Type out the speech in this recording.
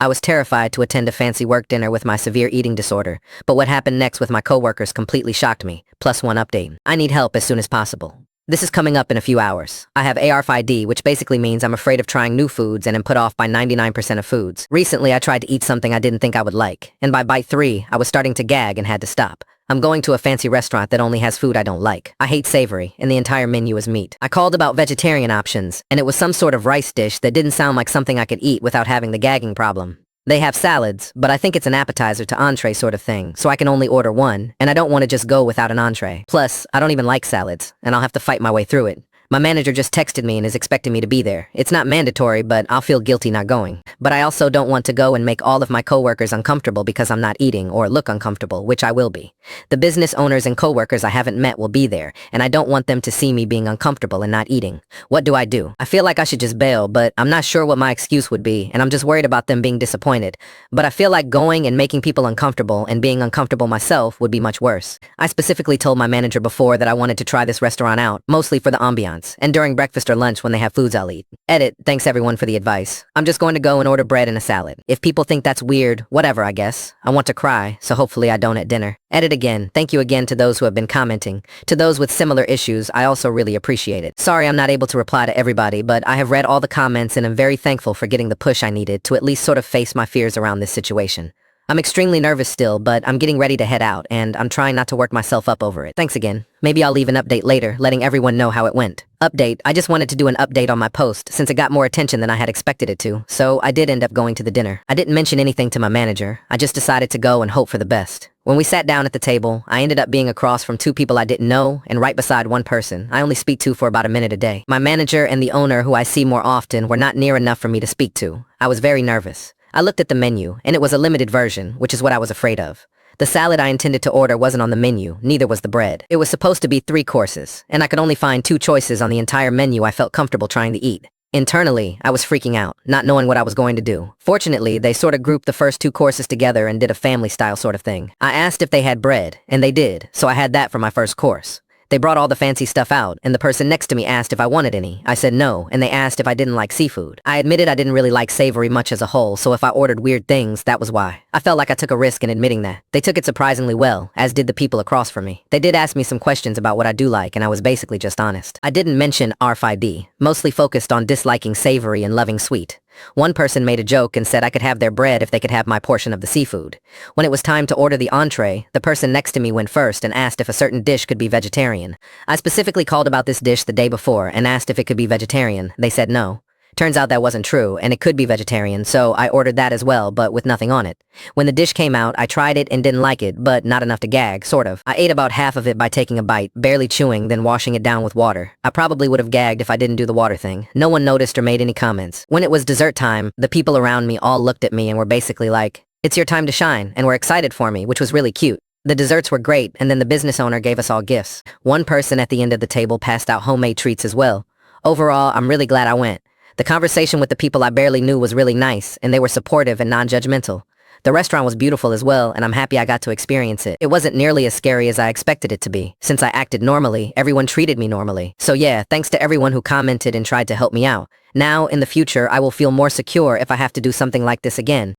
I was terrified to attend a fancy work dinner with my severe eating disorder, but what happened next with my coworkers completely shocked me. Plus one update. I need help as soon as possible. This is coming up in a few hours. I have ARFID, which basically means I'm afraid of trying new foods and am put off by 99% of foods. Recently, I tried to eat something I didn't think I would like, and by bite 3, I was starting to gag and had to stop. I'm going to a fancy restaurant that only has food I don't like. I hate savory, and the entire menu is meat. I called about vegetarian options, and it was some sort of rice dish that didn't sound like something I could eat without having the gagging problem. They have salads, but I think it's an appetizer to entree sort of thing, so I can only order one, and I don't want to just go without an entree. Plus, I don't even like salads, and I'll have to fight my way through it. My manager just texted me and is expecting me to be there. It's not mandatory, but I'll feel guilty not going. But I also don't want to go and make all of my coworkers uncomfortable because I'm not eating or look uncomfortable, which I will be. The business owners and coworkers I haven't met will be there, and I don't want them to see me being uncomfortable and not eating. What do? I feel like I should just bail, but I'm not sure what my excuse would be, and I'm just worried about them being disappointed. But I feel like going and making people uncomfortable and being uncomfortable myself would be much worse. I specifically told my manager before that I wanted to try this restaurant out, mostly for the ambiance, and during breakfast or lunch when they have foods I'll eat. Edit, thanks everyone for the advice. I'm just going to go and order bread and a salad. If people think that's weird, whatever I guess. I want to cry, so hopefully I don't at dinner. Edit again, thank you again to those who have been commenting. To those with similar issues, I also really appreciate it. Sorry I'm not able to reply to everybody, but I have read all the comments and am very thankful for getting the push I needed to at least sort of face my fears around this situation. I'm extremely nervous still, but I'm getting ready to head out, and I'm trying not to work myself up over it. Thanks again. Maybe I'll leave an update later, letting everyone know how it went. Update, I just wanted to do an update on my post, since it got more attention than I had expected it to, so I did end up going to the dinner. I didn't mention anything to my manager. I just decided to go and hope for the best. When we sat down at the table, I ended up being across from 2 people I didn't know, and right beside one person I only speak to for about a minute a day. My manager and the owner, who I see more often, were not near enough for me to speak to. I was very nervous. I looked at the menu, and it was a limited version, which is what I was afraid of. The salad I intended to order wasn't on the menu, neither was the bread. It was supposed to be 3 courses, and I could only find 2 choices on the entire menu I felt comfortable trying to eat. Internally, I was freaking out, not knowing what I was going to do. Fortunately, they sort of grouped the first 2 courses together and did a family-style sort of thing. I asked if they had bread, and they did, so I had that for my first course. They brought all the fancy stuff out, and the person next to me asked if I wanted any. I said no, and they asked if I didn't like seafood. I admitted I didn't really like savory much as a whole, so if I ordered weird things, that was why. I felt like I took a risk in admitting that. They took it surprisingly well, as did the people across from me. They did ask me some questions about what I do like, and I was basically just honest. I didn't mention RFID, mostly focused on disliking savory and loving sweet. One person made a joke and said I could have their bread if they could have my portion of the seafood. When it was time to order the entree, the person next to me went first and asked if a certain dish could be vegetarian. I specifically called about this dish the day before and asked if it could be vegetarian. They said no. Turns out that wasn't true, and it could be vegetarian, so I ordered that as well, but with nothing on it. When the dish came out, I tried it and didn't like it, but not enough to gag, sort of. I ate about half of it by taking a bite, barely chewing, then washing it down with water. I probably would have gagged if I didn't do the water thing. No one noticed or made any comments. When it was dessert time, the people around me all looked at me and were basically like, "It's your time to shine," and were excited for me, which was really cute. The desserts were great, and then the business owner gave us all gifts. One person at the end of the table passed out homemade treats as well. Overall, I'm really glad I went. The conversation with the people I barely knew was really nice, and they were supportive and non-judgmental. The restaurant was beautiful as well, and I'm happy I got to experience it. It wasn't nearly as scary as I expected it to be. Since I acted normally, everyone treated me normally. So yeah, thanks to everyone who commented and tried to help me out. Now, in the future, I will feel more secure if I have to do something like this again.